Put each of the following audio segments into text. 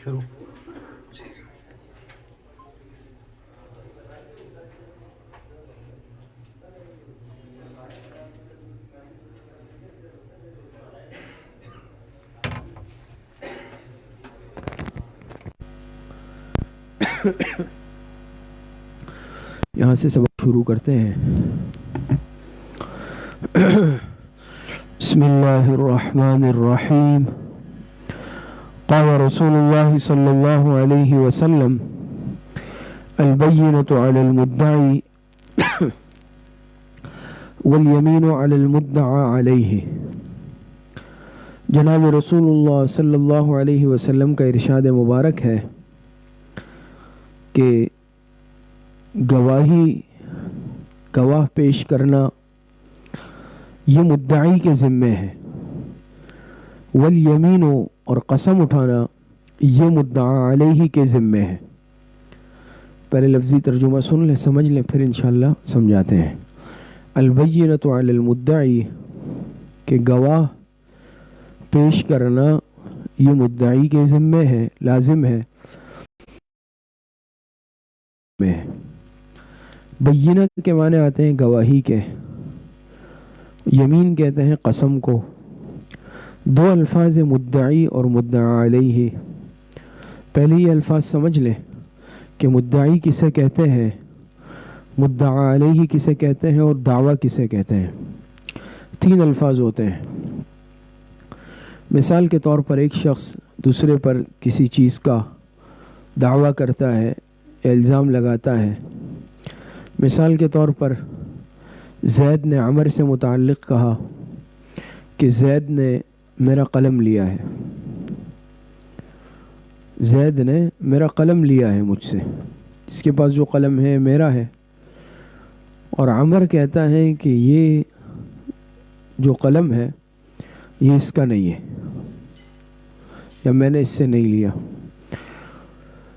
شروع. یہاں سے سبق شروع کرتے ہیں. بسم اللہ الرحمن الرحیم. قال رسول اللہ صلی اللہ علیہ وسلم البینۃ علی المدعی والیمین علی المدعى علیہ. جناب رسول اللہ صلی اللہ علیہ وسلم کا ارشاد مبارک ہے کہ گواہ پیش کرنا یہ مدعی کے ذمے ہے، والیمین اور قسم اٹھانا یہ مدعا علیہ کے ذمے ہے. پہلے لفظی ترجمہ سن لیں، سمجھ لیں، پھر انشاءاللہ سمجھاتے ہیں. البینۃ علی المدعی کہ گواہ پیش کرنا یہ مدعی کے ذمے ہے، لازم ہے. بینہ کے معنی آتے ہیں گواہی کے، یمین کہتے ہیں قسم کو. دو الفاظ مدعی اور مدعا علیہ. پہلے یہ الفاظ سمجھ لیں کہ مدعی کسے کہتے ہیں، مدعا علیہ کسے کہتے ہیں، اور دعویٰ کسے کہتے ہیں. تین الفاظ ہوتے ہیں. مثال کے طور پر ایک شخص دوسرے پر کسی چیز کا دعویٰ کرتا ہے، الزام لگاتا ہے. مثال کے طور پر زید نے عمر سے متعلق کہا کہ زید نے میرا قلم لیا ہے، زید نے میرا قلم لیا ہے مجھ سے، اس کے پاس جو قلم ہے میرا ہے. اور عمر کہتا ہے کہ یہ جو قلم ہے یہ اس کا نہیں ہے، یا میں نے اس سے نہیں لیا.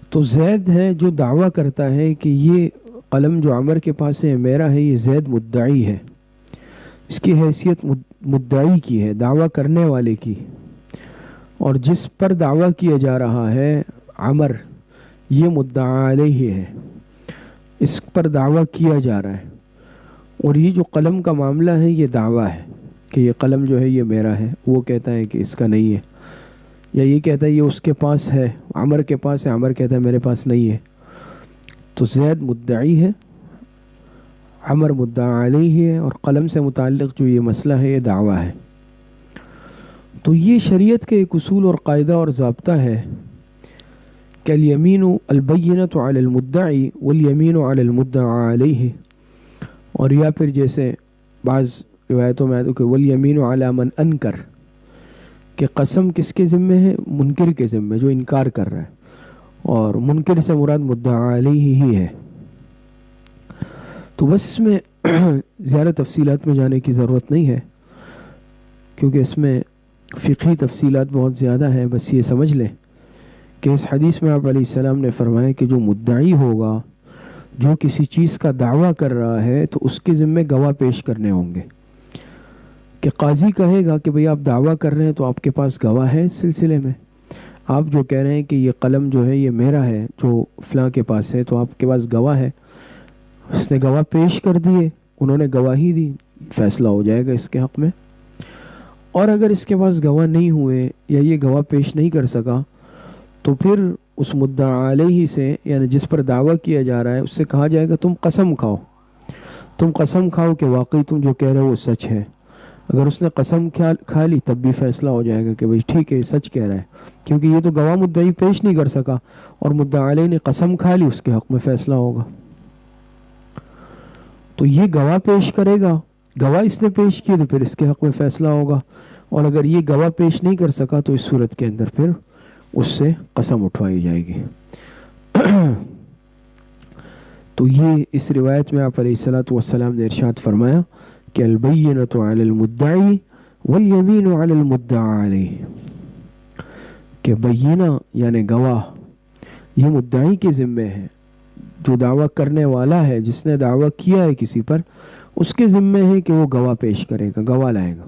تو زید ہے جو دعویٰ کرتا ہے کہ یہ قلم جو عمر کے پاس ہے میرا ہے، یہ زید مدعی ہے. اس کی حیثیت مدعی کی ہے، دعویٰ کرنے والے کی. اور جس پر دعویٰ کیا جا رہا ہے عمر، یہ مدعا علیہ ہے، اس پر دعویٰ کیا جا رہا ہے. اور یہ جو قلم کا معاملہ ہے یہ دعویٰ ہے کہ یہ قلم جو ہے یہ میرا ہے. وہ کہتا ہے کہ اس کا نہیں ہے، یا یہ کہتا ہے یہ اس کے پاس ہے، عمر کے پاس ہے، عمر کہتا ہے میرے پاس نہیں ہے. تو زید مدعی ہے، عمر مدعا علیہ ہے، اور قلم سے متعلق جو یہ مسئلہ ہے یہ دعویٰ ہے. تو یہ شریعت کے ایک اصول اور قاعدہ اور ضابطہ ہے کہ الیمین البینۃ علی المدعی والیمین علی المدعا علیہ. اور یا پھر جیسے بعض روایتوں میں آتا ہے کہ والیمین علی من انکر، کہ قسم کس کے ذمے ہے، منکر کے ذمے، جو انکار کر رہا ہے. اور منکر سے مراد مدعا علیہ ہی ہے. تو بس اس میں زیادہ تفصیلات میں جانے کی ضرورت نہیں ہے، کیونکہ اس میں فقہی تفصیلات بہت زیادہ ہیں. بس یہ سمجھ لیں کہ اس حدیث میں آپ علیہ السلام نے فرمایا کہ جو مدعی ہوگا، جو کسی چیز کا دعویٰ کر رہا ہے، تو اس کے ذمے گواہ پیش کرنے ہوں گے. کہ قاضی کہے گا کہ بھئی آپ دعویٰ کر رہے ہیں تو آپ کے پاس گواہ ہے اس سلسلے میں. آپ جو کہہ رہے ہیں کہ یہ قلم جو ہے یہ میرا ہے جو فلاں کے پاس ہے، تو آپ کے پاس گواہ ہے. اس نے گواہ پیش کر دیے، انہوں نے گواہی دی، فیصلہ ہو جائے گا اس کے حق میں. اور اگر اس کے پاس گواہ نہیں ہوئے یا یہ گواہ پیش نہیں کر سکا، تو پھر اس مدعا علیہ سے، یعنی جس پر دعویٰ کیا جا رہا ہے، اس سے کہا جائے گا تم قسم کھاؤ، تم قسم کھاؤ کہ واقعی تم جو کہہ رہے ہو وہ سچ ہے. اگر اس نے قسم کھا لی تب بھی فیصلہ ہو جائے گا کہ بھئی ٹھیک ہے سچ کہہ رہا ہے، کیونکہ یہ تو گواہ مدعی پیش نہیں کر سکا اور مدعا علیہ نے قسم کھا لی، اس کے حق میں فیصلہ ہوگا. تو یہ گواہ پیش کرے گا، گواہ اس نے پیش کیے تو پھر اس کے حق میں فیصلہ ہوگا. اور اگر یہ گواہ پیش نہیں کر سکا تو اس صورت کے اندر پھر اس سے قسم اٹھوائی جائے گی. تو یہ اس روایت میں آپ علیہ السلام نے ارشاد فرمایا کہ البینۃ علی المدعی والیمین علی المدعا علیہ، کہ بینہ یعنی گواہ یہ مدعی کے ذمے ہے، جو دعویٰ کرنے والا ہے، جس نے دعویٰ کیا ہے کسی پر، اس کے ذمے ہے کہ وہ گواہ پیش کرے گا، گواہ لائے گا.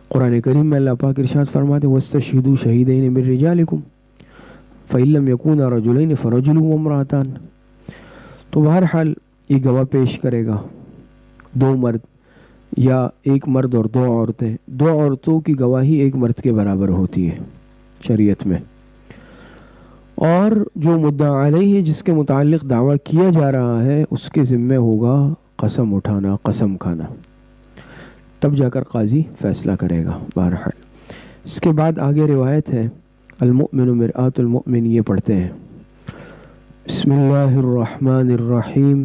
قرآن کریم میں اللہ پاک ارشاد فرماتے وَاسْتَشْهِدُوا شَهِيدَيْنِ مِن رِجَالِكُمْ فَإِن لَّمْ يَكُونَا رَجُلَيْنِ فَرَجُلٌ وَامْرَأَتَانِ. تو بہرحال یہ گواہ پیش کرے گا، دو مرد یا ایک مرد اور دو عورتیں. دو عورتوں کی گواہی ایک مرد کے برابر ہوتی ہے شریعت میں. اور جو مدعا علیہ ہے، جس کے متعلق دعویٰ کیا جا رہا ہے، اس کے ذمہ ہوگا قسم اٹھانا، قسم کھانا. تب جا کر قاضی فیصلہ کرے گا. بہرحال اس کے بعد آگے روایت ہے، المؤمن مرآۃ المؤمن. یہ پڑھتے ہیں، بسم اللہ الرحمن الرحیم.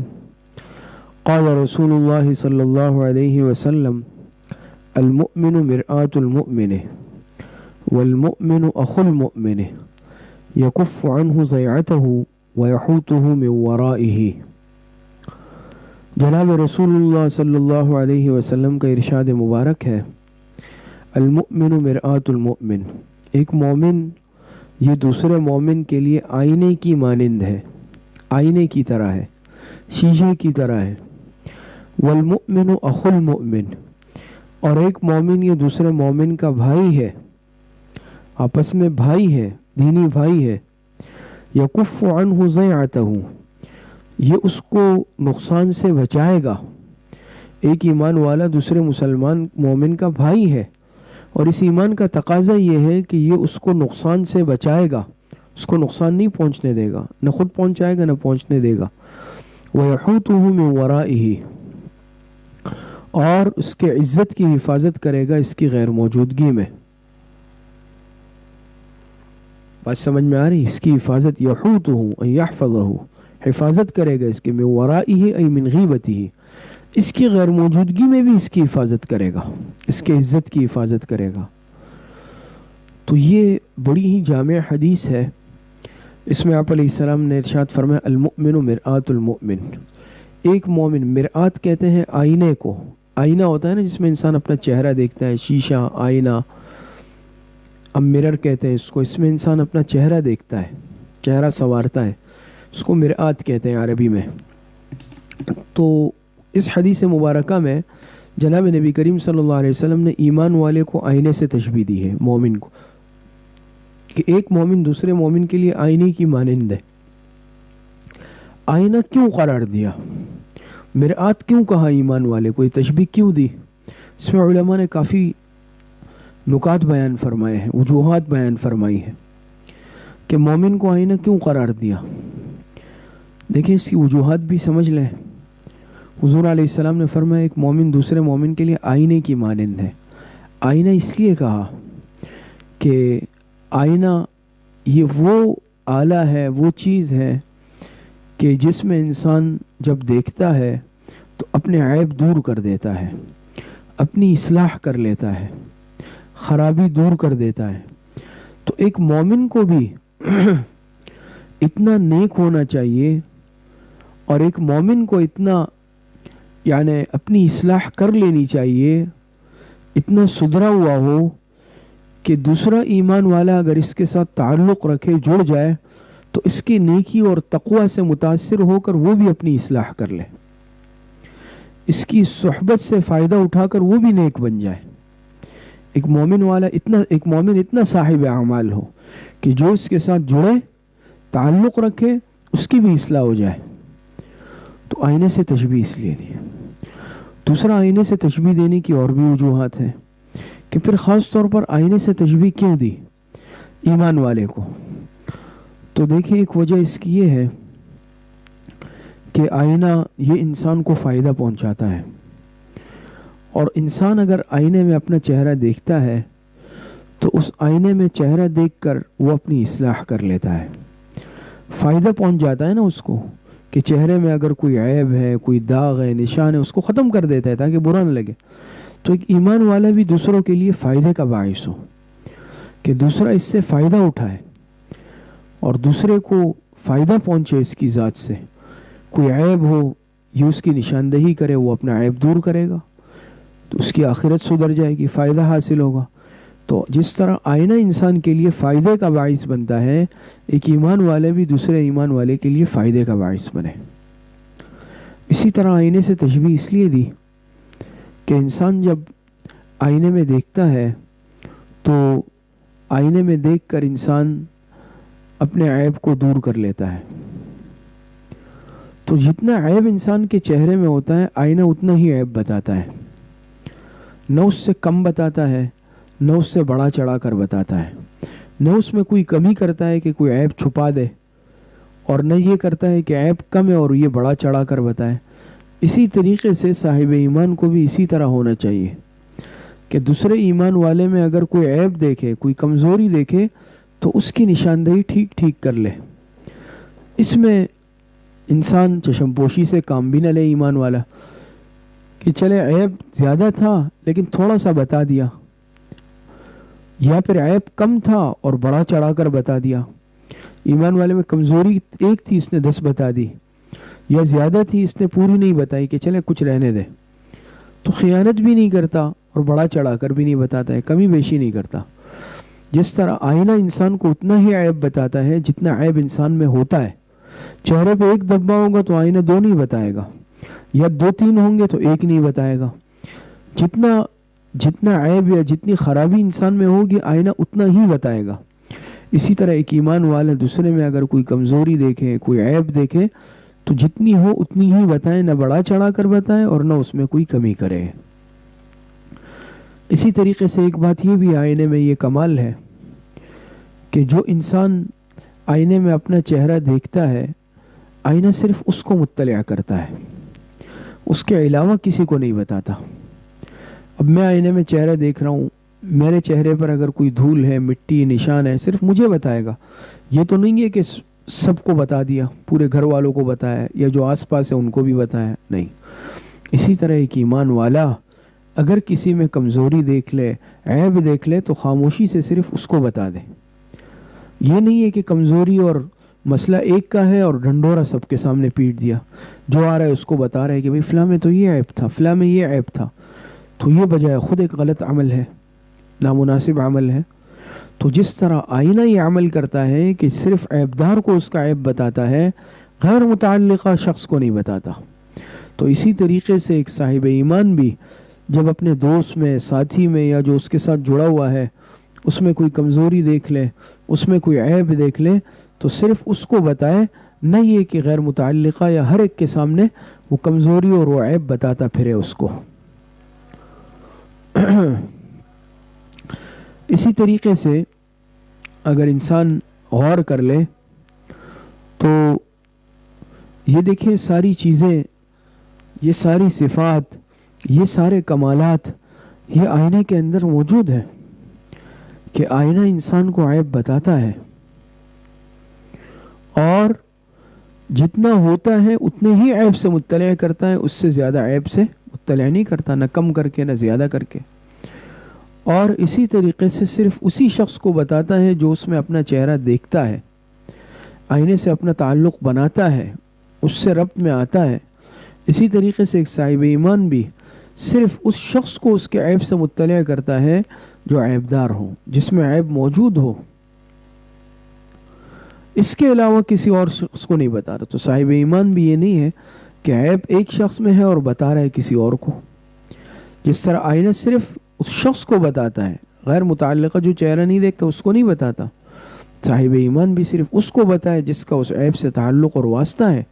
قال رسول اللہ صلی اللہ علیہ وسلم المؤمن مرآۃ المؤمن والمؤمن اخو المؤمن یکف عنہ ضیعتہ ویحوطہ من ورائہ. جناب رسول اللہ صلی اللہ علیہ وسلم کا ارشاد مبارک ہے، المؤمن مرآۃ المؤمن. ایک مومن یہ دوسرے مومن کے لیے آئینے کی مانند ہے، آئینے کی طرح ہے، شیشے کی طرح ہے. والمؤمن اخو المؤمن، اور ایک مومن یہ دوسرے مومن کا بھائی ہے، آپس میں بھائی ہے، دینی بھائی ہے. یکف عنہ ضیعتہ، یہ اس کو نقصان سے بچائے گا. ایک ایمان والا دوسرے مسلمان مومن کا بھائی ہے، اور اس ایمان کا تقاضا یہ ہے کہ یہ اس کو نقصان سے بچائے گا، اس کو نقصان نہیں پہنچنے دے گا، نہ خود پہنچائے گا نہ پہنچنے دے گا. وَيَحُوطُهُ مِن وَرَائِهِ، اور اس کے عزت کی حفاظت کرے گا اس کی غیر موجودگی میں. بات سمجھ میں آ رہی؟ اس کی حفاظت، یحوطہ ان یحفظہ، حفاظت کرے گا اس کے، من ورائہ ای من غیبتہ، اس کی غیر موجودگی میں بھی اس کی حفاظت کرے گا، اس کے عزت کی حفاظت کرے گا. تو یہ بڑی ہی جامع حدیث ہے. اس میں آپ علیہ السلام نے ارشاد فرمایا، المؤمن مرآۃ المؤمن. ایک مومن، مرآت کہتے ہیں آئینے کو. آئینہ ہوتا ہے نا جس میں انسان اپنا چہرہ دیکھتا ہے، شیشہ، آئینہ، اب مرر کہتے ہیں اس کو. اس میں انسان اپنا چہرہ دیکھتا ہے، چہرہ سنوارتا ہے، اس کو مرآت کہتے ہیں عربی میں. تو اس حدیث مبارکہ میں جناب نبی کریم صلی اللہ علیہ وسلم نے ایمان والے کو آئینے سے تشبیہ دی ہے، مومن کو، کہ ایک مومن دوسرے مومن کے لیے آئینے کی مانند ہے. آئینہ کیوں قرار دیا، مرآت کیوں کہا ایمان والے کو، یہ تشبیہ کیوں دی؟ اس میں علماء نے کافی نکات بیان فرمائے ہیں، وجوہات بیان فرمائی ہیں کہ مومن کو آئینہ کیوں قرار دیا. دیکھیں اس کی وجوہات بھی سمجھ لیں. حضور علیہ السلام نے فرمایا ایک مومن دوسرے مومن کے لیے آئینے کی مانند ہے. آئینہ اس لیے کہا کہ آئینہ یہ وہ آلہ ہے، وہ چیز ہے کہ جس میں انسان جب دیکھتا ہے تو اپنے عیب دور کر دیتا ہے، اپنی اصلاح کر لیتا ہے، خرابی دور کر دیتا ہے. تو ایک مومن کو بھی اتنا نیک ہونا چاہیے، اور ایک مومن کو اتنا یعنی اپنی اصلاح کر لینی چاہیے، اتنا سدھرا ہوا ہو کہ دوسرا ایمان والا اگر اس کے ساتھ تعلق رکھے، جڑ جائے، تو اس کی نیکی اور تقوی سے متاثر ہو کر وہ بھی اپنی اصلاح کر لے، اس کی صحبت سے فائدہ اٹھا کر وہ بھی نیک بن جائے. ایک مومن اتنا صاحب اعمال ہو کہ جو اس کے ساتھ جڑے، تعلق رکھے، اس کی بھی اصلاح ہو جائے. تو آئینے سے تشبیہ اس لیے دی. دوسرا، آئینے سے تشبیہ دینے کی اور بھی وجوہات ہیں کہ پھر خاص طور پر آئینے سے تشبیہ کیوں دی ایمان والے کو. تو دیکھیں ایک وجہ اس کی یہ ہے کہ آئینہ یہ انسان کو فائدہ پہنچاتا ہے، اور انسان اگر آئینے میں اپنا چہرہ دیکھتا ہے تو اس آئینے میں چہرہ دیکھ کر وہ اپنی اصلاح کر لیتا ہے. فائدہ پہنچ جاتا ہے نا اس کو، کہ چہرے میں اگر کوئی عیب ہے، کوئی داغ ہے، نشان ہے، اس کو ختم کر دیتا ہے تاکہ برا نہ لگے. تو ایک ایمان والا بھی دوسروں کے لیے فائدے کا باعث ہو، کہ دوسرا اس سے فائدہ اٹھائے اور دوسرے کو فائدہ پہنچے اس کی ذات سے. کوئی عیب ہو یہ اس کی نشاندہی کرے، وہ اپنا عیب دور کرے گا تو اس کی آخرت سدھر جائے گی، فائدہ حاصل ہوگا. تو جس طرح آئینہ انسان کے لیے فائدے کا باعث بنتا ہے، ایک ایمان والے بھی دوسرے ایمان والے کے لیے فائدے کا باعث بنے. اسی طرح آئینے سے تشبیہ اس لیے دی کہ انسان جب آئینے میں دیکھتا ہے تو آئینے میں دیکھ کر انسان اپنے عیب کو دور کر لیتا ہے. تو جتنا عیب انسان کے چہرے میں ہوتا ہے آئینہ اتنا ہی عیب بتاتا ہے، نہ اس سے کم بتاتا ہے نہ اس سے بڑا چڑھا کر بتاتا ہے، نہ اس میں کوئی کمی کرتا ہے کہ کوئی عیب چھپا دے، اور نہ یہ کرتا ہے کہ عیب کم ہے اور یہ بڑا چڑھا کر بتائے. اسی طریقے سے صاحب ایمان کو بھی اسی طرح ہونا چاہیے کہ دوسرے ایمان والے میں اگر کوئی عیب دیکھے، کوئی کمزوری دیکھے تو اس کی نشاندہی ٹھیک ٹھیک کر لے. اس میں انسان چشم پوشی سے کام بھی نہ لے ایمان والا کہ چلے عیب زیادہ تھا لیکن تھوڑا سا بتا دیا، یا پھر عیب کم تھا اور بڑا چڑھا کر بتا دیا. ایمان والے میں کمزوری ایک تھی، اس نے 10 بتا دی، یا زیادہ تھی اس نے پوری نہیں بتائی کہ چلے کچھ رہنے دے. تو خیانت بھی نہیں کرتا اور بڑا چڑھا کر بھی نہیں بتاتا ہے، کمی بیشی نہیں کرتا. جس طرح آئینہ انسان کو اتنا ہی عیب بتاتا ہے جتنا عیب انسان میں ہوتا ہے. چہرے پہ ایک دھبا ہوگا تو آئینہ 2 نہیں بتائے گا، یا 2-3 ہوں گے تو 1 نہیں بتائے گا. جتنا عیب یا جتنی خرابی انسان میں ہوگی آئینہ اتنا ہی بتائے گا. اسی طرح ایک ایمان والا دوسرے میں اگر کوئی کمزوری دیکھے، کوئی عیب دیکھے تو جتنی ہو اتنی ہی بتائے، نہ بڑا چڑھا کر بتائے اور نہ اس میں کوئی کمی کرے. اسی طریقے سے ایک بات یہ بھی آئینے میں یہ کمال ہے کہ جو انسان آئینے میں اپنا چہرہ دیکھتا ہے آئینہ صرف اس کو مطلع کرتا ہے، اس کے علاوہ کسی کو نہیں بتاتا. اب میں آئینے میں چہرہ دیکھ رہا ہوں، میرے چہرے پر اگر کوئی دھول ہے، مٹی، نشان ہے، صرف مجھے بتائے گا. یہ تو نہیں ہے کہ سب کو بتا دیا، پورے گھر والوں کو بتایا یا جو آس پاس ہے ان کو بھی بتایا، نہیں. اسی طرح ایک ایمان والا اگر کسی میں کمزوری دیکھ لے، عیب دیکھ لے تو خاموشی سے صرف اس کو بتا دے. یہ نہیں ہے کہ کمزوری اور مسئلہ ایک کا ہے اور ڈھنڈورا سب کے سامنے پیٹ دیا، جو آ رہا ہے اس کو بتا رہا ہے کہ بھئی فلاں میں تو یہ عیب تھا، فلاں میں یہ عیب تھا. تو یہ بجائے خود ایک غلط عمل ہے، نامناسب عمل ہے. تو جس طرح آئینہ یہ عمل کرتا ہے کہ صرف عیبدار کو اس کا عیب بتاتا ہے، غیر متعلقہ شخص کو نہیں بتاتا، تو اسی طریقے سے ایک صاحب ایمان بھی جب اپنے دوست میں، ساتھی میں یا جو اس کے ساتھ جڑا ہوا ہے اس میں کوئی کمزوری دیکھ لے، اس میں کوئی عیب دیکھ لے تو صرف اس کو بتائے، نہ یہ کہ غیر متعلقہ یا ہر ایک کے سامنے وہ کمزوری اور وہ عیب بتاتا پھرے اس کو. اسی طریقے سے اگر انسان غور کر لے تو یہ دیکھیں ساری چیزیں، یہ ساری صفات، یہ سارے کمالات یہ آئینے کے اندر موجود ہے کہ آئینہ انسان کو عیب بتاتا ہے، اور جتنا ہوتا ہے اتنے ہی عیب سے مطلع کرتا ہے، اس سے زیادہ عیب سے مطلع نہیں کرتا، نہ کم کر کے نہ زیادہ کر کے. اور اسی طریقے سے صرف اسی شخص کو بتاتا ہے جو اس میں اپنا چہرہ دیکھتا ہے، آئینے سے اپنا تعلق بناتا ہے، اس سے ربط میں آتا ہے. اسی طریقے سے ایک صاحب ایمان بھی صرف اس شخص کو اس کے عیب سے مطلع کرتا ہے جو عیبدار ہو، جس میں عیب موجود ہو، اس کے علاوہ کسی اور شخص کو نہیں بتا رہا. تو صاحب ایمان بھی یہ نہیں ہے کہ عیب ایک شخص میں ہے اور بتا رہا ہے کسی اور کو. جس طرح آئینہ صرف اس شخص کو بتاتا ہے، غیر متعلقہ جو چہرہ نہیں دیکھتا اس کو نہیں بتاتا، صاحب ایمان بھی صرف اس کو بتائے جس کا اس عیب سے تعلق اور واسطہ ہے،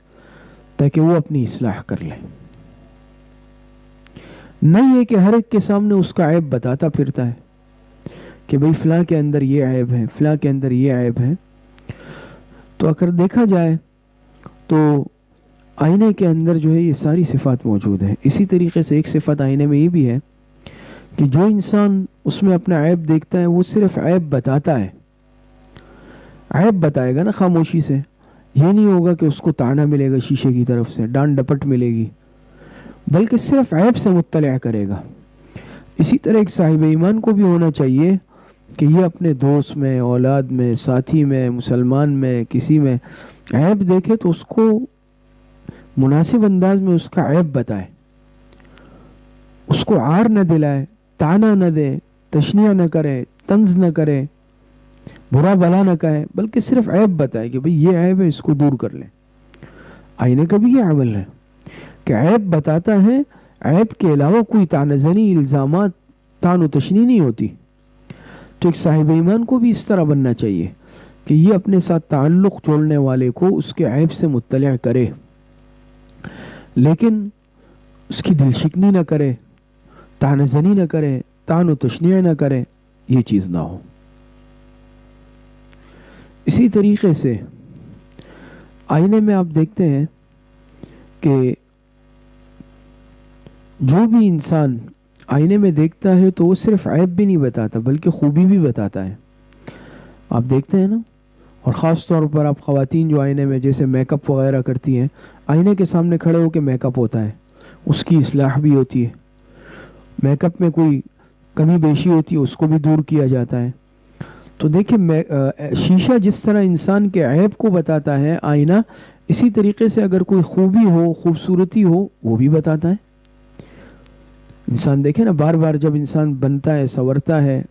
تاکہ وہ اپنی اصلاح کر لے. نہیں یہ کہ ہر ایک کے سامنے اس کا عیب بتاتا پھرتا ہے کہ بھئی فلاں کے اندر یہ عیب ہے، فلاں کے اندر یہ عیب ہے. تو اگر دیکھا جائے تو آئینے کے اندر جو ہے یہ ساری صفات موجود ہیں. اسی طریقے سے ایک صفت آئینے میں یہ بھی ہے کہ جو انسان اس میں اپنا عیب دیکھتا ہے وہ صرف عیب بتاتا ہے. عیب بتائے گا نا خاموشی سے، یہ نہیں ہوگا کہ اس کو طعنہ ملے گا شیشے کی طرف سے، ڈانٹ ڈپٹ ملے گی، بلکہ صرف عیب سے مطلع کرے گا. اسی طرح ایک صاحب ایمان کو بھی ہونا چاہیے کہ یہ اپنے دوست میں، اولاد میں، ساتھی میں، مسلمان میں، کسی میں عیب دیکھے تو اس کو مناسب انداز میں اس کا عیب بتائے، اس کو عار نہ دلائے، طعنہ نہ دے، تشنیع نہ کرے، طنز نہ کرے، برا بلا نہ کہے، بلکہ صرف عیب بتائے کہ بھئی یہ عیب ہے، اس کو دور کر لیں. آئینے کا بھی یہ عمل ہے کہ عیب بتاتا ہے، عیب کے علاوہ کوئی طعنہ زنی، الزامات، طعن و تشنیع نہیں ہوتی. تو ایک صاحب ایمان کو بھی اس طرح بننا چاہیے کہ یہ اپنے ساتھ تعلق جوڑنے والے کو اس کے عیب سے مطلع کرے، لیکن اس کی دل شکنی نہ کرے، طعنہ زنی نہ کرے، طعن و تشنیع نہ کرے، یہ چیز نہ ہو۔ اسی طریقے سے آئینے میں آپ دیکھتے ہیں کہ جو بھی انسان آئینے میں دیکھتا ہے تو وہ صرف عیب بھی نہیں بتاتا بلکہ خوبی بھی بتاتا ہے۔ آپ دیکھتے ہیں نا، اور خاص طور پر آپ خواتین جو آئینے میں جیسے میک اپ وغیرہ کرتی ہیں، آئینے کے سامنے کھڑے ہو کے میک اپ ہوتا ہے، اس کی اصلاح بھی ہوتی ہے، میک اپ میں کوئی کمی بیشی ہوتی ہے اس کو بھی دور کیا جاتا ہے۔ تو دیکھیں شیشہ جس طرح انسان کے عیب کو بتاتا ہے آئینہ، اسی طریقے سے اگر کوئی خوبی ہو، خوبصورتی ہو، وہ بھی بتاتا ہے۔ انسان دیکھیں نا، بار بار جب انسان بنتا ہے، سنورتا ہے،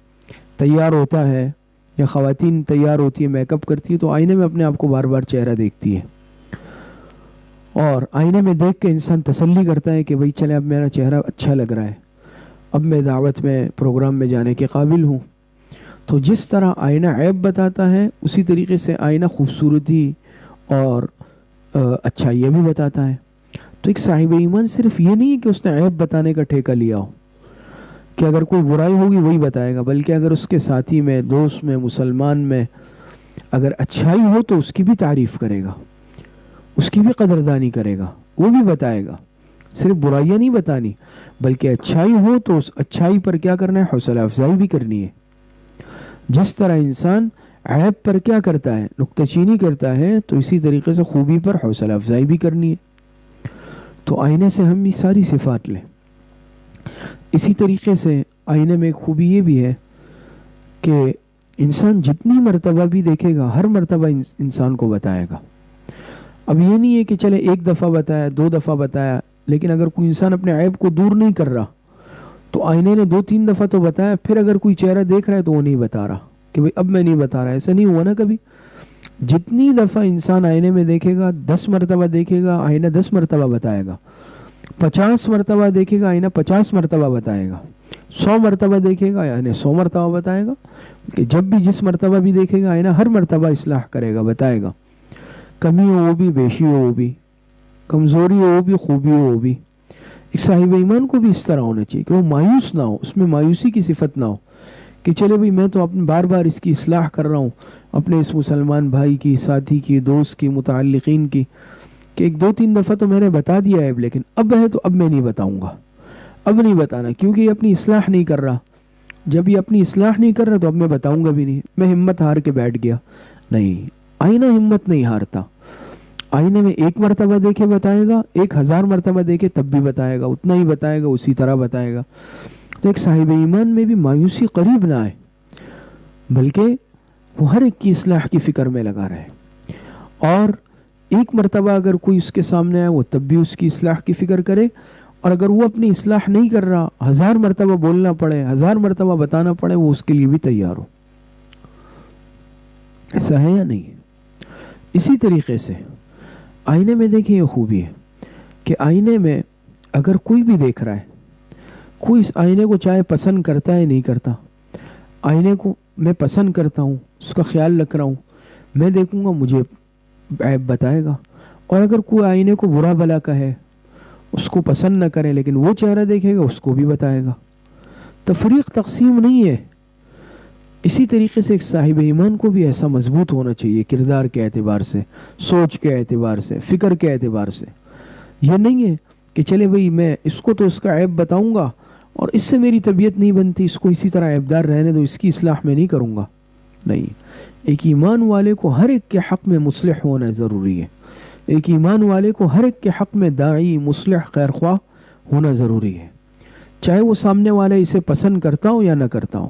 تیار ہوتا ہے، یا خواتین تیار ہوتی ہے، میک اپ کرتی ہے، تو آئینے میں اپنے آپ کو بار بار چہرہ دیکھتی ہے، اور آئینے میں دیکھ کے انسان تسلی کرتا ہے کہ بھئی چلے اب میرا چہرہ اچھا لگ رہا ہے، اب میں دعوت میں، پروگرام میں جانے کے قابل ہوں۔ تو جس طرح آئینہ عیب بتاتا ہے، اسی طریقے سے آئینہ خوبصورتی اور اچھائیاں بھی بتاتا ہے۔ تو ایک صاحب ایمان صرف یہ نہیں ہے کہ اس نے عیب بتانے کا ٹھیکہ لیا ہو کہ اگر کوئی برائی ہوگی وہی بتائے گا، بلکہ اگر اس کے ساتھی میں، دوست میں، مسلمان میں اگر اچھائی ہو تو اس کی بھی تعریف کرے گا، اس کی بھی قدردانی کرے گا، وہ بھی بتائے گا۔ صرف برائیاں نہیں بتانی، بلکہ اچھائی ہو تو اس اچھائی پر کیا کرنا ہے؟ حوصلہ افزائی بھی کرنی ہے۔ جس طرح انسان عیب پر کیا کرتا ہے؟ نکتہ چینی کرتا ہے، تو اسی طریقے سے خوبی پر حوصلہ افزائی بھی کرنی ہے۔ تو آئینے سے ہم یہ ساری صفات لیں۔ اسی طریقے سے آئینے میں ایک خوبی یہ بھی ہے کہ انسان جتنی مرتبہ بھی دیکھے گا، ہر مرتبہ انسان کو بتائے گا۔ اب یہ نہیں ہے کہ چلے ایک دفعہ بتایا، 2 دفعہ بتایا، لیکن اگر کوئی انسان اپنے عیب کو دور نہیں کر رہا تو آئینے نے 2-3 دفعہ تو بتایا، پھر اگر کوئی چہرہ دیکھ رہا ہے تو وہ نہیں بتا رہا کہ بھئی اب میں نہیں بتا رہا۔ ایسا نہیں ہوا نا کبھی؟ جتنی دفعہ انسان آئینے میں دیکھے گا، 10 مرتبہ دیکھے گا، آئینہ 10 مرتبہ بتائے گا، 50 مرتبہ دیکھے گا، آئینہ 50 مرتبہ بتائے گا، 100 مرتبہ دیکھے گا، یعنی 100 مرتبہ بتائے گا، کہ جب بھی جس مرتبہ بھی دیکھے گا آئینہ ہر مرتبہ اصلاح کرے گا، بتائے گا، کمی ہو وہ بھی، بیشی ہو وہ بھی، کمزوری ہو وہ بھی، خوبی ہو وہ بھی۔ ایک صاحب ایمان کو بھی اس طرح ہونا چاہیے کہ وہ مایوس نہ ہو، اس میں مایوسی کی صفت نہ ہو کہ چلے بھئی میں تو اپنے بار بار اس کی اصلاح کر رہا ہوں، اپنے اس مسلمان بھائی کی، ساتھی کی، دوست کی، متعلقین کی، کہ 1-2-3 دفعہ تو میں نے بتا دیا ہے لیکن اب ہے تو اب میں نہیں بتاؤں گا، اب نہیں بتانا، کیونکہ یہ اپنی اصلاح نہیں کر رہا۔ جب یہ اپنی اصلاح نہیں کر رہا تو اب میں بتاؤں گا بھی نہیں، میں ہمت ہار کے بیٹھ گیا۔ نہیں، آئینہ ہمت نہیں ہارتا۔ آئینے میں 1 مرتبہ دیکھے بتائے گا، 1000 مرتبہ دیکھے تب بھی بتائے گا، اتنا ہی بتائے گا، اسی طرح بتائے گا۔ تو ایک صاحب ایمان میں بھی مایوسی قریب نہ آئے، بلکہ وہ ہر ایک کی اصلاح کی فکر میں لگا رہے، اور 1 مرتبہ اگر کوئی اس کے سامنے آئے وہ تب بھی اس کی اصلاح کی فکر کرے، اور اگر وہ اپنی اصلاح نہیں کر رہا، 1000 مرتبہ بولنا پڑے، 1000 مرتبہ بتانا پڑے، وہ اس کے لیے بھی تیار ہو۔ ایسا ہے یا نہیں؟ اسی طریقے سے آئینے میں دیکھیں یہ خوبی ہے کہ آئینے میں اگر کوئی بھی دیکھ رہا ہے، کوئی اس آئینے کو چاہے پسند کرتا ہے نہیں کرتا، آئینے کو میں پسند کرتا ہوں، اس کا خیال رکھ رہا ہوں، میں دیکھوں گا مجھے عیب بتائے گا، اور اگر کوئی آئینے کو برا بھلا کہے، اس کو پسند نہ کرے لیکن وہ چہرہ دیکھے گا، اس کو بھی بتائے گا۔ تفریق تقسیم نہیں ہے۔ اسی طریقے سے ایک صاحب ایمان کو بھی ایسا مضبوط ہونا چاہیے، کردار کے اعتبار سے، سوچ کے اعتبار سے، فکر کے اعتبار سے۔ یہ نہیں ہے کہ چلے بھئی میں اس کو تو اس کا عیب بتاؤں گا، اور اس سے میری طبیعت نہیں بنتی، اس کو اسی طرح عیبدار رہنے دو، اس کی اصلاح میں نہیں کروں گا۔ نہیں، ایک ایمان والے کو ہر ایک کے حق میں مصلح ہونا ضروری ہے۔ ایک ایمان والے کو ہر ایک کے حق میں داعی، مصلح، خیرخواہ ہونا ضروری ہے، چاہے وہ سامنے والا اسے پسند کرتا ہو یا نہ کرتا ہو۔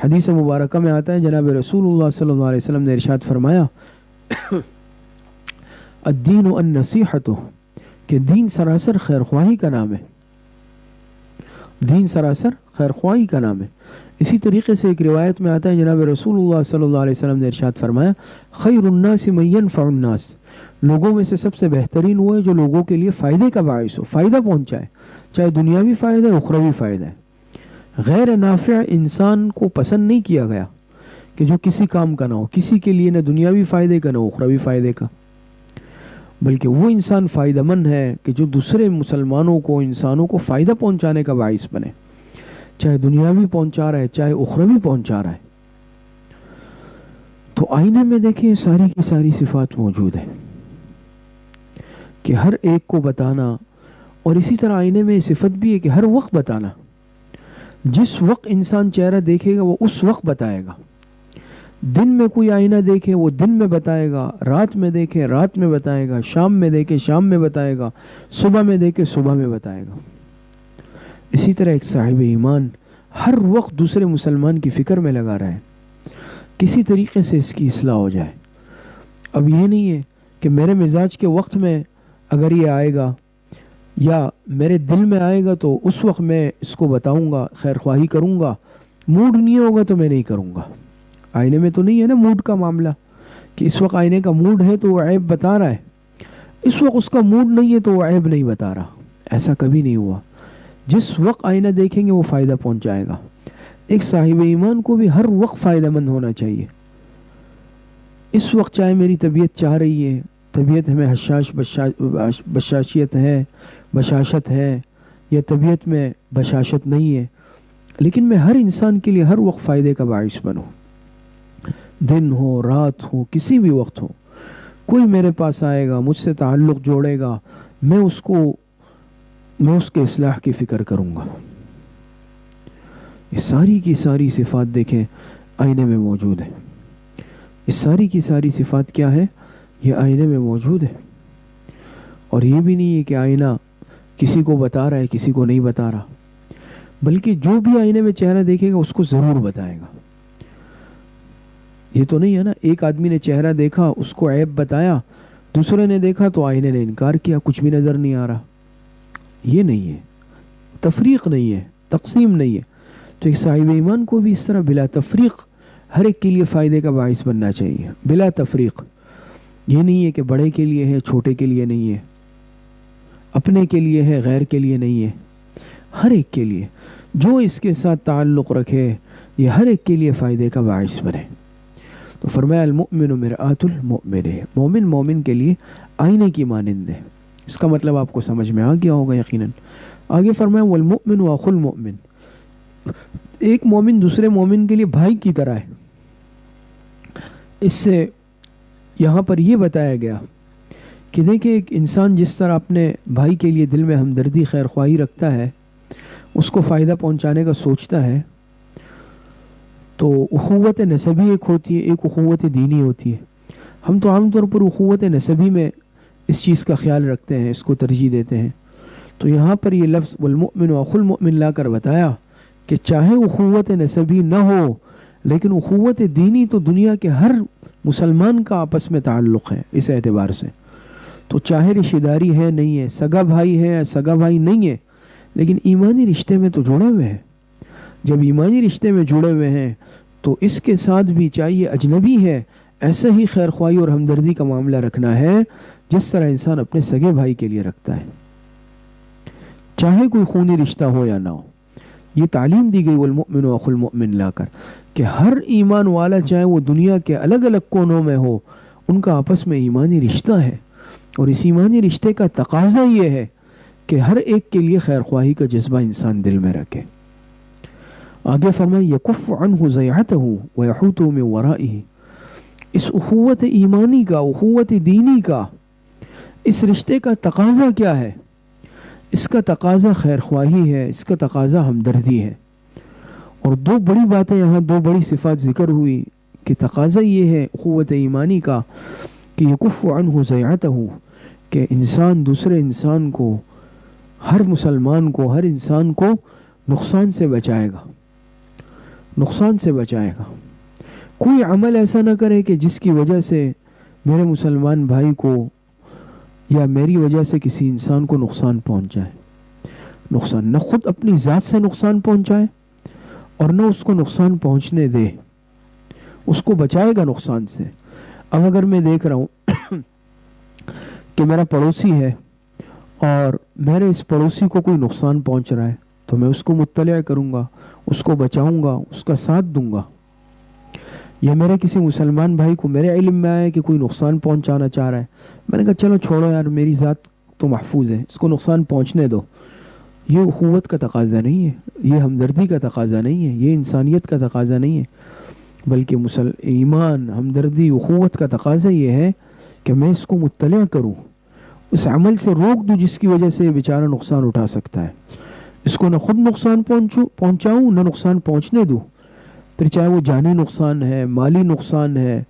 حدیث مبارکہ میں آتا ہے، جناب رسول اللہ صلی اللہ علیہ وسلم نے ارشاد فرمایا، الدین النصیحۃ، کہ دین سراسر خیرخواہی کا نام ہے، دین سراسر خیرخواہی کا نام ہے۔ اسی طریقے سے ایک روایت میں آتا ہے، جناب رسول اللہ صلی اللہ علیہ وسلم نے ارشاد فرمایا، خیر الناس من ينفع الناس، لوگوں میں سے سب سے بہترین وہ ہے جو لوگوں کے لیے فائدے کا باعث ہو، فائدہ پہنچائے، چاہے دنیاوی فائدہ ہے، اخروی فائدہ ہے۔ غیر نافع انسان کو پسند نہیں کیا گیا، کہ جو کسی کام کا نہ ہو، کسی کے لیے نہ دنیاوی فائدے کا نہ اخروی فائدے کا، بلکہ وہ انسان فائدہ مند ہے کہ جو دوسرے مسلمانوں کو، انسانوں کو فائدہ پہنچانے کا باعث بنے، چاہے دنیاوی پہنچا رہا ہے چاہے اخروی پہنچا رہا ہے۔ تو آئینے میں دیکھیں ساری کی ساری صفات موجود ہیں کہ ہر ایک کو بتانا، اور اسی طرح آئینے میں صفت بھی ہے کہ ہر وقت بتانا۔ جس وقت انسان چہرہ دیکھے گا وہ اس وقت بتائے گا۔ دن میں کوئی آئینہ دیکھے وہ دن میں بتائے گا، رات میں دیکھے رات میں بتائے گا، شام میں دیکھے شام میں بتائے گا، صبح میں دیکھے صبح میں بتائے گا۔ اسی طرح ایک صاحب ایمان ہر وقت دوسرے مسلمان کی فکر میں لگا رہے، کسی طریقے سے اس کی اصلاح ہو جائے۔ اب یہ نہیں ہے کہ میرے مزاج کے وقت میں اگر یہ آئے گا یا میرے دل میں آئے گا تو اس وقت میں اس کو بتاؤں گا، خیر خواہی کروں گا، موڈ نہیں ہوگا تو میں نہیں کروں گا۔ آئینے میں تو نہیں ہے نا موڈ کا معاملہ کہ اس وقت آئینے کا موڈ ہے تو وہ عیب بتا رہا ہے، اس وقت اس کا موڈ نہیں ہے تو وہ عیب نہیں بتا رہا۔ ایسا کبھی نہیں ہوا۔ جس وقت آئینہ دیکھیں گے وہ فائدہ پہنچائے گا۔ ایک صاحب ایمان کو بھی ہر وقت فائدہ مند ہونا چاہیے۔ اس وقت چاہے میری طبیعت چاہ رہی ہے، طبیعت میں بشاشت ہے یا طبیعت میں بشاشت نہیں ہے، لیکن میں ہر انسان کے لیے ہر وقت فائدے کا باعث بنوں۔ دن ہو رات ہو کسی بھی وقت ہو، کوئی میرے پاس آئے گا مجھ سے تعلق جوڑے گا، میں اس کے اصلاح کی فکر کروں گا۔ یہ ساری کی ساری صفات دیکھیں آئینے میں موجود ہے۔ یہ ساری کی ساری صفات کیا ہے؟ یہ آئینے میں موجود ہے۔ اور یہ بھی نہیں ہے کہ آئینہ کسی کو بتا رہا ہے کسی کو نہیں بتا رہا، بلکہ جو بھی آئینے میں چہرہ دیکھے گا اس کو ضرور بتائے گا۔ یہ تو نہیں ہے نا ایک آدمی نے چہرہ دیکھا اس کو عیب بتایا، دوسرے نے دیکھا تو آئینے نے انکار کیا، کچھ بھی نظر نہیں آ رہا۔ یہ نہیں ہے، تفریق نہیں ہے، تقسیم نہیں ہے۔ تو ایک صاحب ایمان کو بھی اس طرح بلا تفریق ہر ایک کے لیے فائدے کا باعث بننا چاہیے، بلا تفریق۔ یہ نہیں ہے کہ بڑے کے لیے ہے چھوٹے کے لیے نہیں ہے، اپنے کے لیے ہے غیر کے لیے نہیں ہے، ہر ایک کے لیے جو اس کے ساتھ تعلق رکھے یہ ہر ایک کے لیے فائدے کا باعث بنے۔ تو فرمایا المؤمن مرآۃ المؤمن، مومن مومن کے لیے آئینے کی مانند ہے۔ اس کا مطلب آپ کو سمجھ میں آ گیا ہوگا یقیناً۔ آگے فرمایا والمؤمن اخو المؤمن، ایک مومن دوسرے مومن کے لیے بھائی کی طرح ہے۔ اس سے یہاں پر یہ بتایا گیا کہ دیکھیں ایک انسان جس طرح اپنے بھائی کے لیے دل میں ہمدردی خیر خواہی رکھتا ہے، اس کو فائدہ پہنچانے کا سوچتا ہے، تو اخوت نسبی ایک ہوتی ہے، ایک اخوت دینی ہوتی ہے۔ ہم تو عام طور پر اخوت نسبی میں اس چیز کا خیال رکھتے ہیں، اس کو ترجیح دیتے ہیں۔ تو یہاں پر یہ لفظ والمؤمن اخو المؤمن لا کر بتایا کہ چاہے اخوت نسبی نہ ہو لیکن اخوت دینی تو دنیا کے ہر مسلمان کا آپس میں تعلق ہے اس اعتبار سے۔ تو چاہے رشتہ داری ہے نہیں ہے، سگا بھائی ہے یا سگا بھائی نہیں ہے، لیکن ایمانی رشتے میں تو جڑے ہوئے ہیں۔ جب ایمانی رشتے میں جڑے ہوئے ہیں تو اس کے ساتھ بھی چاہیے اجنبی ہے ایسا ہی خیر خواہی اور ہمدردی کا معاملہ رکھنا ہے جس طرح انسان اپنے سگے بھائی کے لیے رکھتا ہے، چاہے کوئی خونی رشتہ ہو یا نہ ہو۔ یہ تعلیم دی گئی والمؤمن اخو المؤمن لا کر کہ ہر ایمان والا چاہے وہ دنیا کے الگ الگ کونوں میں ہو، ان کا آپس میں ایمانی رشتہ ہے، اور اس ایمانی رشتے کا تقاضا یہ ہے کہ ہر ایک کے لیے خیر خواہی کا جذبہ انسان دل میں رکھے۔ آگے فرمائے یکف عنہ ضیعتہ ویحوط من ورائہ، اس اخوت ایمانی کا، اخوت دینی کا، اس رشتے کا تقاضا کیا ہے؟ اس کا تقاضا خیر خواہی ہے، اس کا تقاضا ہمدردی ہے۔ اور دو بڑی باتیں یہاں، دو بڑی صفات ذکر ہوئی کہ تقاضا یہ ہے اخوت ایمانی کا کہ یکف عنہ ضیعتہ، کہ انسان دوسرے انسان کو، ہر مسلمان کو، ہر انسان کو نقصان سے بچائے گا، نقصان سے بچائے گا۔ کوئی عمل ایسا نہ کرے کہ جس کی وجہ سے میرے مسلمان بھائی کو یا میری وجہ سے کسی انسان کو نقصان پہنچ جائے۔ نقصان نہ خود اپنی ذات سے نقصان پہنچائے اور نہ اس کو نقصان پہنچنے دے، اس کو بچائے گا نقصان سے۔ اب اگر میں دیکھ رہا ہوں کہ میرا پڑوسی ہے اور میرے اس پڑوسی کو کوئی نقصان پہنچ رہا ہے تو میں اس کو مطلع کروں گا، اس کو بچاؤں گا، اس کا ساتھ دوں گا۔ یا میرے کسی مسلمان بھائی کو میرے علم میں آیا کہ کوئی نقصان پہنچانا چاہ رہا ہے، میں نے کہا چلو چھوڑو یار، میری ذات تو محفوظ ہے، اس کو نقصان پہنچنے دو. یہ اخوت کا تقاضا نہیں ہے، یہ ہمدردی کا تقاضا نہیں ہے، یہ انسانیت کا تقاضا نہیں ہے، بلکہ ایمان، ہمدردی، اخوت کا تقاضا یہ ہے کہ میں اس کو مطلع کروں، اس عمل سے روک دوں جس کی وجہ سے یہ بیچارہ نقصان اٹھا سکتا ہے. اس کو نہ خود نقصان پہنچاؤں، نہ نقصان پہنچنے دوں، پھر چاہے وہ جانی نقصان ہے، مالی نقصان ہے،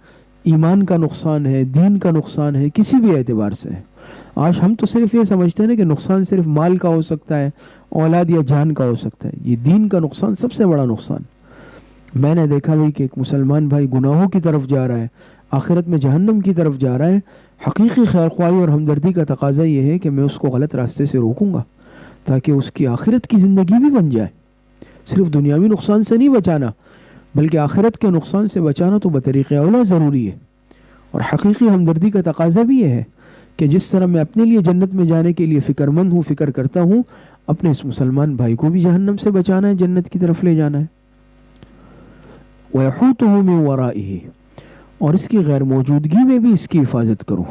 ایمان کا نقصان ہے، دین کا نقصان ہے، کسی بھی اعتبار سے. آج ہم تو صرف یہ سمجھتے ہیں نا کہ نقصان صرف مال کا ہو سکتا ہے، اولاد یا جان کا ہو سکتا ہے. یہ دین کا نقصان سب سے بڑا نقصان. میں نے دیکھا بھائی کہ ایک مسلمان بھائی گناہوں کی طرف جا رہا ہے، آخرت میں جہنم کی طرف جا رہا ہے. حقیقی خیر خواہی اور ہمدردی کا تقاضا یہ ہے کہ میں اس کو غلط راستے سے روکوں گا تاکہ اس کی آخرت کی زندگی بھی بن جائے. صرف دنیاوی نقصان سے نہیں بچانا بلکہ آخرت کے نقصان سے بچانا تو بطریق اولا ضروری ہے. اور حقیقی ہمدردی کا تقاضا بھی یہ ہے کہ جس طرح میں اپنے لیے جنت میں جانے کے لیے فکر مند ہوں، فکر کرتا ہوں، اپنے اس مسلمان بھائی کو بھی جہنم سے بچانا ہے، جنت کی طرف لے جانا ہے. وَيَحُوطُهُ مِنْ وَرَائِهِ، اور اس کی غیر موجودگی میں بھی اس کی حفاظت کروں.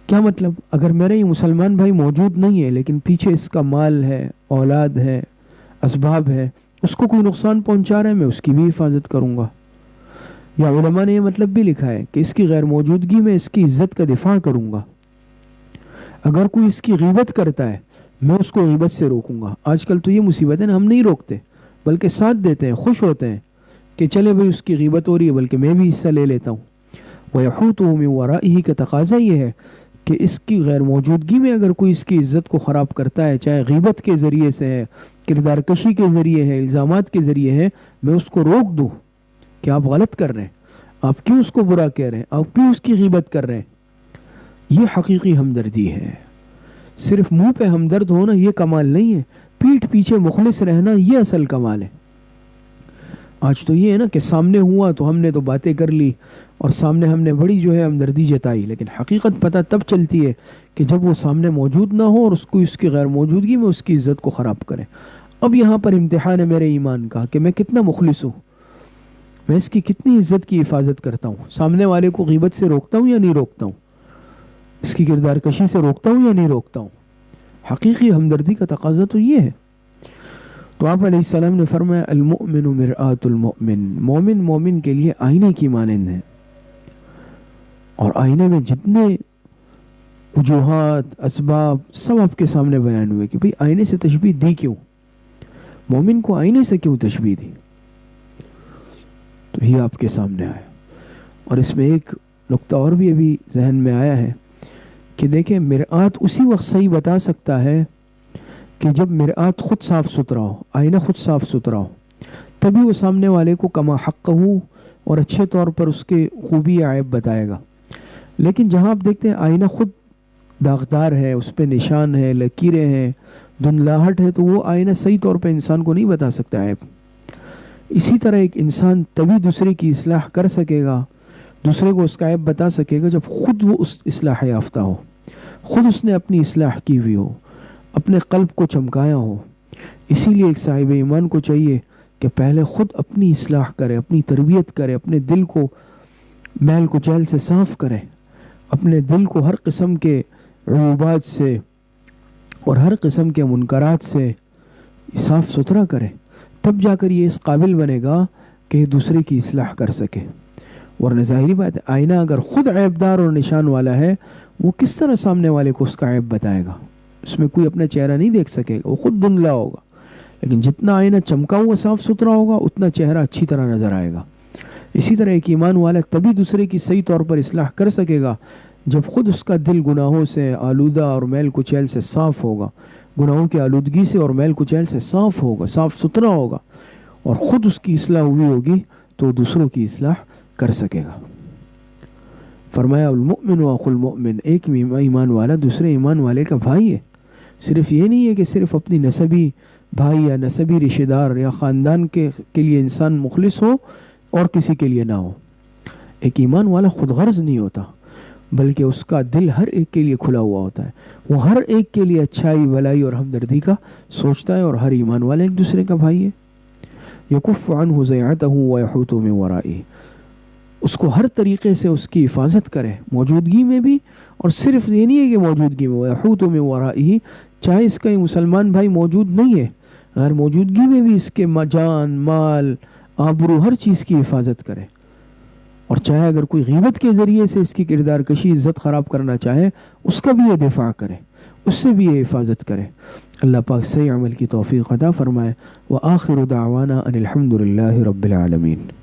کیا مطلب؟ اگر میرا یہ مسلمان بھائی موجود نہیں ہے لیکن پیچھے اس کا مال ہے، اولاد ہے، اسباب ہے، اس کو کوئی نقصان پہنچا رہا ہے، میں اس کی بھی حفاظت کروں گا. یا علماء نے یہ مطلب بھی لکھا ہے کہ اس کی غیر موجودگی میں اس کی عزت کا دفاع کروں گا. اگر کوئی اس کی غیبت کرتا ہے میں اس کو غیبت سے روکوں گا. آج کل تو یہ مصیبت ہے نا، ہم نہیں روکتے بلکہ ساتھ دیتے ہیں، خوش ہوتے ہیں کہ چلے بھائی اس کی غیبت ہو رہی ہے بلکہ میں بھی حصہ لے لیتا ہوں. وَيَحُوطُهُ مِنْ وَرَائِهِ کا تقاضا یہ ہے کہ اس کی غیر موجودگی میں اگر کوئی اس کی عزت کو خراب کرتا ہے، چاہے غیبت کے ذریعے سے ہے، کردار کشی کے ذریعے ہے، الزامات کے ذریعے ہے، میں اس کو روک دوں کہ آپ غلط کر رہے ہیں، آپ کیوں اس کو برا کہہ رہے ہیں، آپ کیوں اس کی غیبت کر رہے ہیں. یہ حقیقی ہمدردی ہے. صرف منہ پہ ہمدرد ہونا یہ کمال نہیں ہے، پیٹھ پیچھے مخلص رہنا یہ اصل کمال ہے. آج تو یہ ہے نا کہ سامنے ہوا تو ہم نے تو باتیں کر لی اور سامنے ہم نے بڑی جو ہے ہمدردی جتائی، لیکن حقیقت پتہ تب چلتی ہے کہ جب وہ سامنے موجود نہ ہو اور اس کو اس کی غیر موجودگی میں اس کی عزت کو خراب کرے. اب یہاں پر امتحان ہے میرے ایمان کا کہ میں کتنا مخلص ہوں، میں اس کی کتنی عزت کی حفاظت کرتا ہوں، سامنے والے کو غیبت سے روکتا ہوں یا نہیں روکتا ہوں، اس کی کردار کشی سے روکتا ہوں یا نہیں روکتا ہوں. حقیقی ہمدردی کا تقاضا تو یہ ہے. تو آپ علیہ السلام نے فرمایا المؤمن مرآت المؤمن، مومن مومن کے لیے آئینے کی مانند ہے. اور آئینے میں جتنے وجوہات، اسباب سب آپ کے سامنے بیان ہوئے کہ بھئی آئینے سے تشبیہ دی کیوں، مومن کو آئینے سے کیوں تشبیہ دی، تو یہ آپ کے سامنے آیا. اور اس میں ایک نقطہ اور بھی ابھی ذہن میں آیا ہے کہ دیکھیں مرآت اسی وقت صحیح بتا سکتا ہے کہ جب مرآت خود صاف ستھرا ہو، آئینہ خود صاف ستھرا ہو، تبھی وہ سامنے والے کو کما حق ہو اور اچھے طور پر اس کے خوبی یا عیب بتائے گا. لیکن جہاں آپ دیکھتے ہیں آئینہ خود داغدار ہے، اس پہ نشان ہے، لکیریں ہیں، دھندلاہٹ ہے، تو وہ آئینہ صحیح طور پہ انسان کو نہیں بتا سکتا عیب. اسی طرح ایک انسان تبھی دوسرے کی اصلاح کر سکے گا، دوسرے کو اس کا عیب بتا سکے گا جب خود وہ اس اصلاح یافتہ ہو، خود اس نے اپنی اصلاح کی ہوئی ہو، اپنے قلب کو چمکایا ہو. اسی لیے ایک صاحب ایمان کو چاہیے کہ پہلے خود اپنی اصلاح کرے، اپنی تربیت کرے، اپنے دل کو میل کچیل سے صاف کرے، اپنے دل کو ہر قسم کے عیوبات سے اور ہر قسم کے منکرات سے صاف ستھرا کرے. تب جا کر یہ اس قابل بنے گا کہ دوسرے کی اصلاح کر سکے. ورنہ ظاہری بات ہے آئینہ اگر خود عیبدار اور نشان والا ہے، وہ کس طرح سامنے والے کو اس کا عیب بتائے گا؟ اس میں کوئی اپنا چہرہ نہیں دیکھ سکے گا، وہ خود دھندلا ہوگا. لیکن جتنا آئینہ چمکا ہوا صاف ستھرا ہوگا اتنا چہرہ اچھی طرح نظر آئے گا. اسی طرح ایک ایمان والا تبھی دوسرے کی صحیح طور پر اصلاح کر سکے گا جب خود اس کا دل گناہوں سے آلودہ اور میل کچیل سے صاف ہوگا، گناہوں کی آلودگی سے اور میل کچیل سے صاف ہوگا، صاف ستھرا ہوگا، اور خود اس کی اصلاح ہوئی ہوگی تو دوسروں کی اصلاح کر سکے گا. فرمایا المؤمن اخو المؤمن، ایک ایمان والا دوسرے ایمان والے کا بھائی ہے. صرف یہ نہیں ہے کہ صرف اپنی نسبی بھائی یا نسبی رشتہ دار یا خاندان کے لیے انسان مخلص ہو اور کسی کے لیے نہ ہو. ایک ایمان والا خود غرض نہیں ہوتا بلکہ اس کا دل ہر ایک کے لیے کھلا ہوا ہوتا ہے. وہ ہر ایک کے لیے اچھائی، بھلائی اور ہمدردی کا سوچتا ہے، اور ہر ایمان والا ایک دوسرے کا بھائی ہے. یکف عنہ ضیعتہ ویحوط من ورائہ، اس کو ہر طریقے سے اس کی حفاظت کرے، موجودگی میں بھی، اور صرف یہ نہیں ہے کہ موجودگی میں، ویحوط من ورائہ، چاہے اس کا یہ مسلمان بھائی موجود نہیں ہے، غیر موجودگی میں بھی اس کے جان، مال، آبرو، ہر چیز کی حفاظت کرے، اور چاہے اگر کوئی غیبت کے ذریعے سے اس کی کردار کشی، عزت خراب کرنا چاہے، اس کا بھی یہ دفاع کرے، اس سے بھی یہ حفاظت کرے۔ اللہ پاک صحیح عمل کی توفیق عطا فرمائے۔ وآخر دعوانا ان الحمد للہ رب العالمین۔